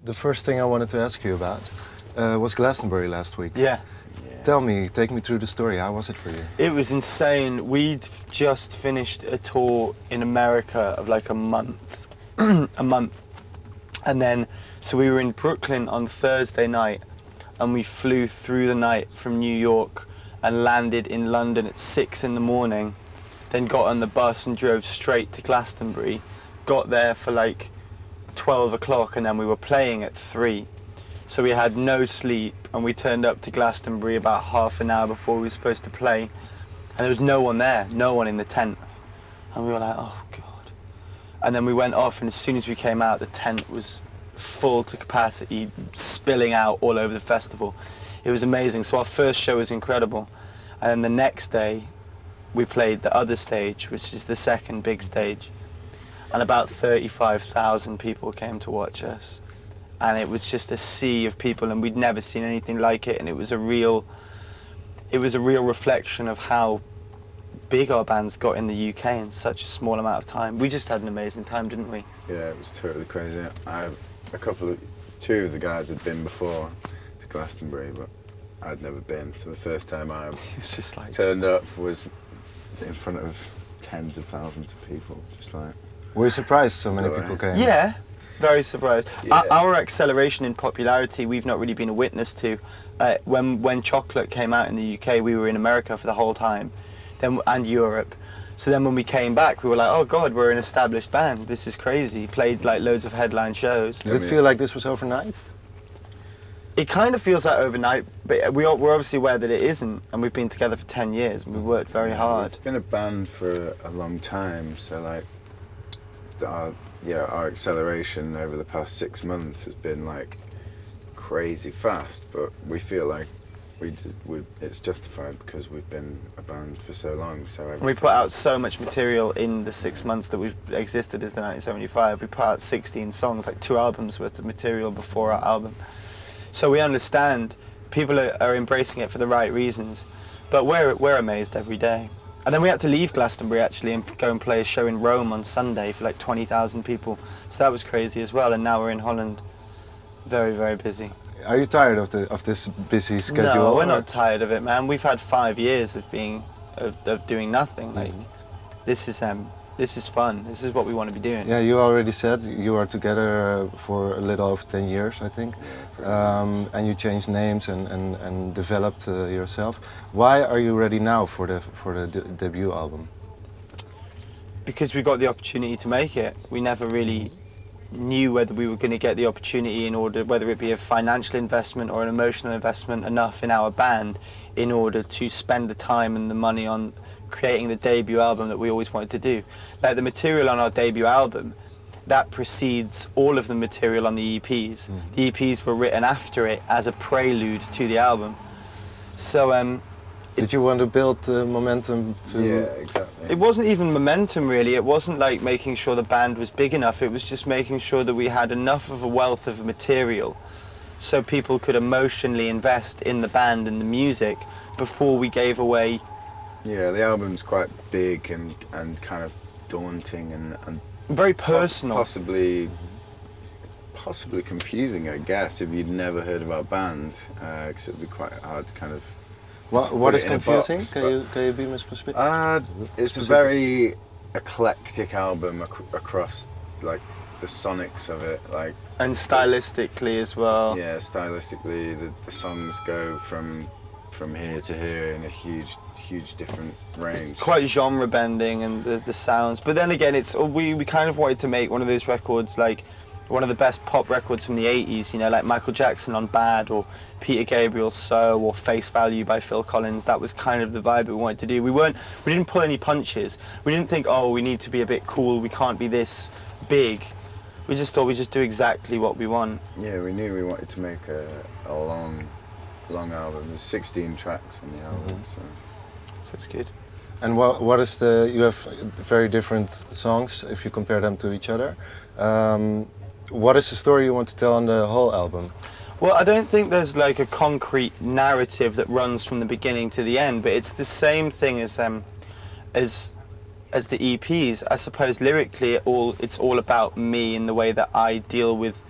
the first thing I wanted to ask you about was Glastonbury last week. Yeah. Tell me, take me through the story. How was it for you? It was insane. We'd just finished a tour in America of like a month. And then, so we were in Brooklyn on Thursday night, and we flew through the night from New York and landed in London at 6 in the morning, then got on the bus and drove straight to Glastonbury, got there for like 12 o'clock, and then we were playing at 3. So we had no sleep, and we turned up to Glastonbury about half an hour before we were supposed to play, and there was no one there, no one in the tent. And we were like, oh God. And then we went off, and as soon as we came out, the tent was full to capacity, spilling out all over the festival. It was amazing. So our first show was incredible. And then the next day, we played the other stage, which is the second big stage. And about 35,000 people came to watch us. And it was just a sea of people, and we'd never seen anything like it. And it was a real reflection of how big our bands got in the UK in such a small amount of time. We just had an amazing time, didn't we? Yeah, it was totally crazy. Two of the guys had been before to Glastonbury, but I'd never been. So the first time I was just like turned up was in front of tens of thousands of people, just like. Were you surprised so many people came? Yeah, very surprised. Yeah. Our acceleration in popularity, we've not really been a witness to. When Chocolate came out in the UK, we were in America for the whole time, and Europe. So then when we came back, we were like, oh God, we're an established band. This is crazy. Played like loads of headline shows. Did it feel like this was overnight? It kind of feels like overnight, but we're obviously aware that it isn't, and we've been together for 10 years, and we've worked very hard. We've been a band for a long time, so like, our acceleration over the past 6 months has been like crazy fast, but we feel like it's justified because we've been a band for so long. So we put out so much material in the 6 months that we've existed as the 1975. We put out 16 songs, like 2 albums worth of material before our album. So we understand people are embracing it for the right reasons, but we're amazed every day. And then we had to leave Glastonbury actually and go and play a show in Rome on Sunday for like 20,000 people. So that was crazy as well. And now we're in Holland, very, very busy. Are you tired of this busy schedule? No, we're not tired of it, man. We've had 5 years of doing nothing. Like this is fun. This is what we want to be doing. Yeah, you already said you are together for a little over 10 years, I think, and you changed names and developed yourself. Why are you ready now for the debut album? Because we got the opportunity to make it. We never really knew whether we were going to get the opportunity in order, whether it be a financial investment or an emotional investment enough in our band in order to spend the time and the money on creating the debut album that we always wanted to do. Like the material on our debut album, that precedes all of the material on the EPs. The EPs were written after it as a prelude to the album. So did you want to build momentum to... Yeah, exactly. It wasn't even momentum really. It wasn't like making sure the band was big enough. It was just making sure that we had enough of a wealth of material so people could emotionally invest in the band and the music before we gave away. Yeah, the album's quite big and kind of daunting and very personal. Possibly confusing, I guess, if you'd never heard of our band, because it would be quite hard to kind of. What is confusing? Can you be more specific? It's a very eclectic album across like the sonics of it, like. And stylistically as well. Yeah, stylistically, the songs go from here to here in a huge different range. Quite genre bending and the sounds, but then again, we kind of wanted to make one of those records like one of the best pop records from the 80s, you know, like Michael Jackson on Bad or Peter Gabriel's So or Face Value by Phil Collins. That was kind of the vibe that we wanted to do. We didn't pull any punches. We didn't think, oh, we need to be a bit cool, we can't be this big. We just thought we'd just do exactly what we want. Yeah, we knew we wanted to make a long album. There's 16 tracks on the album, so it's good. And what is you have very different songs if you compare them to each other. What is the story you want to tell on the whole album? Well, I don't think there's like a concrete narrative that runs from the beginning to the end, but it's the same thing as the EPs. I suppose lyrically it's all about me and the way that I deal with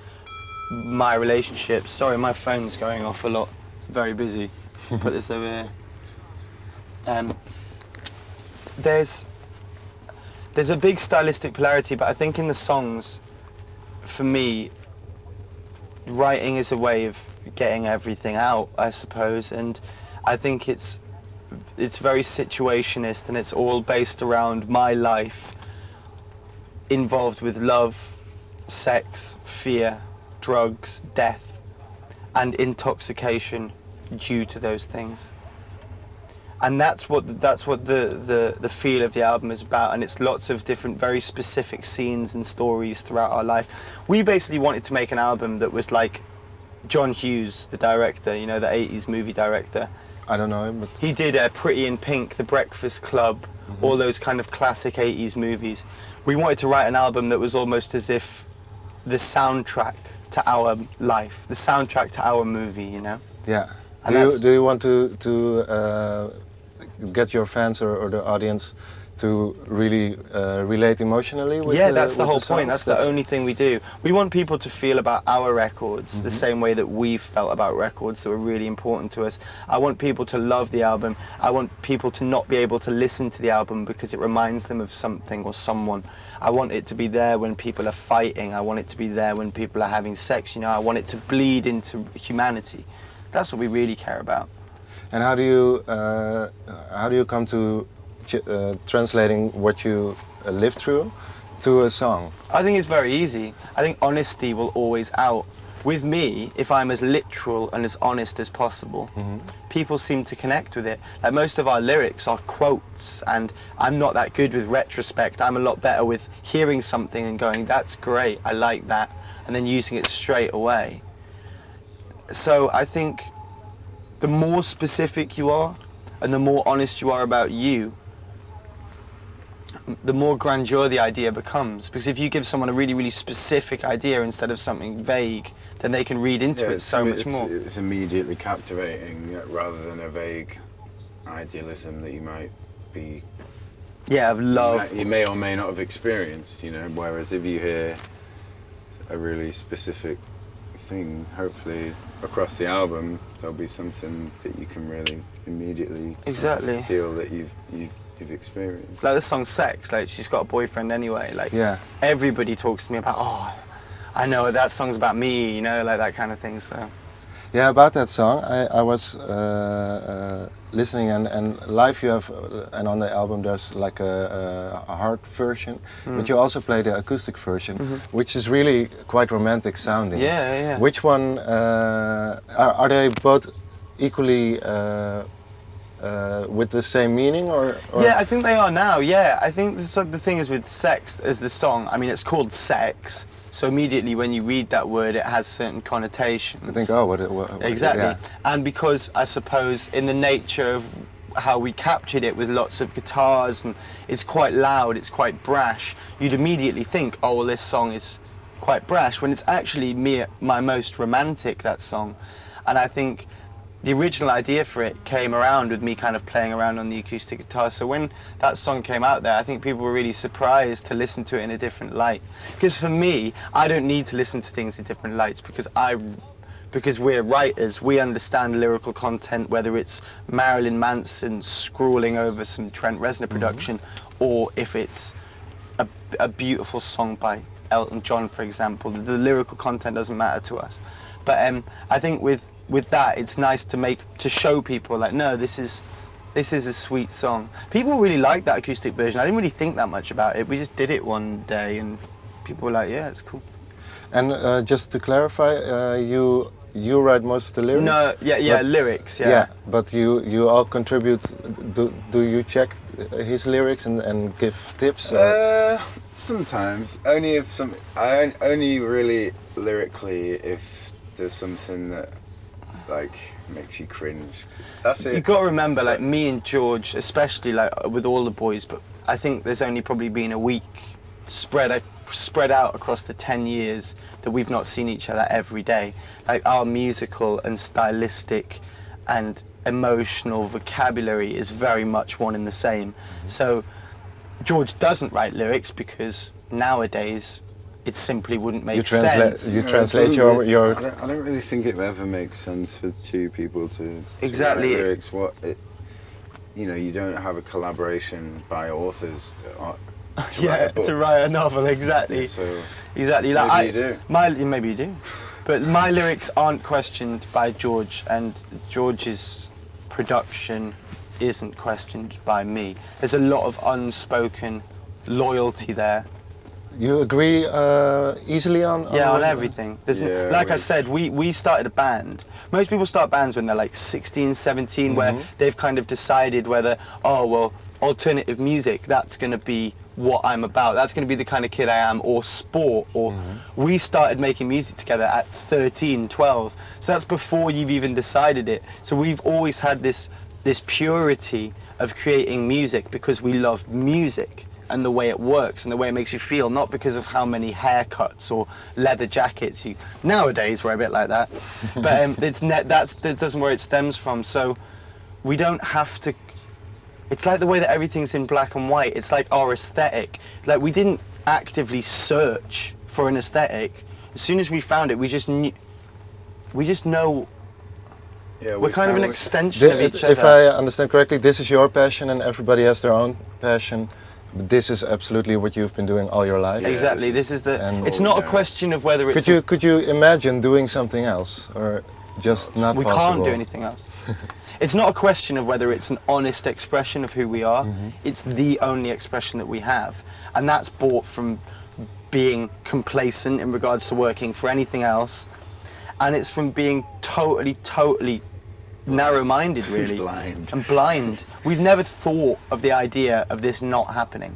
my relationships. Sorry, my phone's going off a lot. Very busy. Put this over here. There's a big stylistic polarity, but I think in the songs, for me, writing is a way of getting everything out, I suppose, and I think it's very situationist, and it's all based around my life, involved with love, sex, fear, drugs, death, and intoxication due to those things. And that's what the feel of the album is about, and it's lots of different very specific scenes and stories throughout our life. We basically wanted to make an album that was like John Hughes, the director, you know, the 80s movie director. I don't know him, but he did Pretty in Pink, The Breakfast Club, all those kind of classic 80s movies. We wanted to write an album that was almost as if the soundtrack to our life, the soundtrack to our movie, you know? yeah. And Do you want to get your fans or the audience to really relate emotionally with that's the with whole the point. songs? That's the only thing we do. We want people to feel about our records the same way that we've felt about records that were really important to us. I want people to love the album. I want people to not be able to listen to the album because it reminds them of something or someone. I want it to be there when people are fighting. I want it to be there when people are having sex. You know, I want it to bleed into humanity. That's what we really care about. And how do you come to translating what you lived through to a song? I think it's very easy. I think honesty will always out. With me, if I'm as literal and as honest as possible, people seem to connect with it. Like most of our lyrics are quotes, and I'm not that good with retrospect. I'm a lot better with hearing something and going, that's great, I like that, and then using it straight away. So I think the more specific you are and the more honest you are about you, the more grandeur the idea becomes. Because if you give someone a really, really specific idea instead of something vague, then they can read into it so much more. It's immediately captivating rather than a vague idealism that you might be... Yeah, of love. You may or may not have experienced, you know, whereas if you hear a really specific thing, hopefully across the album there'll be something that you can really immediately Exactly. feel that you've experienced. Like this song Sex, like she's got a boyfriend anyway, like Yeah. everybody talks to me about, oh, I know that song's about me, you know, like that kind of thing, so. Yeah, about that song, I was listening, and live you have, and on the album there's like a hard version, but you also play the acoustic version, which is really quite romantic sounding. Yeah. Which one, are they both equally with the same meaning, or? Yeah, I think they are now, yeah. I think the thing is with Sex as the song, I mean, it's called Sex, so immediately when you read that word, it has certain connotations. I think, oh, what exactly. yeah. And because I suppose in the nature of how we captured it with lots of guitars, and it's quite loud, it's quite brash, you'd immediately think, oh, well, this song is quite brash, when it's actually my most romantic, that song. And I think the original idea for it came around with me kind of playing around on the acoustic guitar. So when that song came out there, I think people were really surprised to listen to it in a different light. Because for me, I don't need to listen to things in different lights, because we're writers, we understand lyrical content, whether it's Marilyn Manson scrawling over some Trent Reznor production, or if it's a beautiful song by Elton John, for example. The lyrical content doesn't matter to us. But I think with that, it's nice to show people, like, no, this is a sweet song. People really like that acoustic version. I didn't really think that much about it. We just did it one day, and people were like, yeah, it's cool. And just to clarify, you write most of the lyrics? No, yeah, lyrics, yeah. Yeah, but you all contribute. Do you check his lyrics and give tips? Sometimes, I only really lyrically if there's something that like makes you cringe. That's it. You got to remember, like me and George, especially like with all the boys, but I think there's only probably been a week spread out across the 10 years that we've not seen each other every day. Like our musical and stylistic and emotional vocabulary is very much one and the same. So George doesn't write lyrics because nowadays it simply wouldn't make You translate. sense. You No, it translate doesn't your really- your. I don't really think it ever makes sense for two people to Exactly. write lyrics. You don't have a collaboration by authors to write Yeah, a book. to write a novel, exactly. So Exactly. maybe you do. Maybe you do. But my lyrics aren't questioned by George, and George's production isn't questioned by me. There's a lot of unspoken loyalty there. You agree easily on? Yeah, on what- everything. Yeah, Like I we've- said, we started a band. Most people start bands when they're like 16, 17, where they've kind of decided whether, oh, well, alternative music, that's going to be what I'm about. That's going to be the kind of kid I am, or sport, or we started making music together at 13, 12. So that's before you've even decided it. So we've always had this purity of creating music because we love music and the way it works and the way it makes you feel, not because of how many haircuts or leather jackets you nowadays we're a bit like that. But that doesn't where it stems from. So we don't have to. It's like the way that everything's in black and white. It's like our aesthetic. Like we didn't actively search for an aesthetic. As soon as we found it, we just knew. We just know. Yeah, We're kind of an extension of each If other. I understand correctly, this is your passion, and everybody has their own passion. But this is absolutely what you've been doing all your life. Yeah, Exactly. this This is the. and- It's not a Yeah. question of whether it's. Could you imagine doing something else, or just not We possible? can't do anything else. It's not a question of whether it's an honest expression of who we are. It's the only expression that we have, and that's bought from being complacent in regards to working for anything else, and it's from being totally narrow-minded, really, Blind. and blind. We've never thought of the idea of this not happening.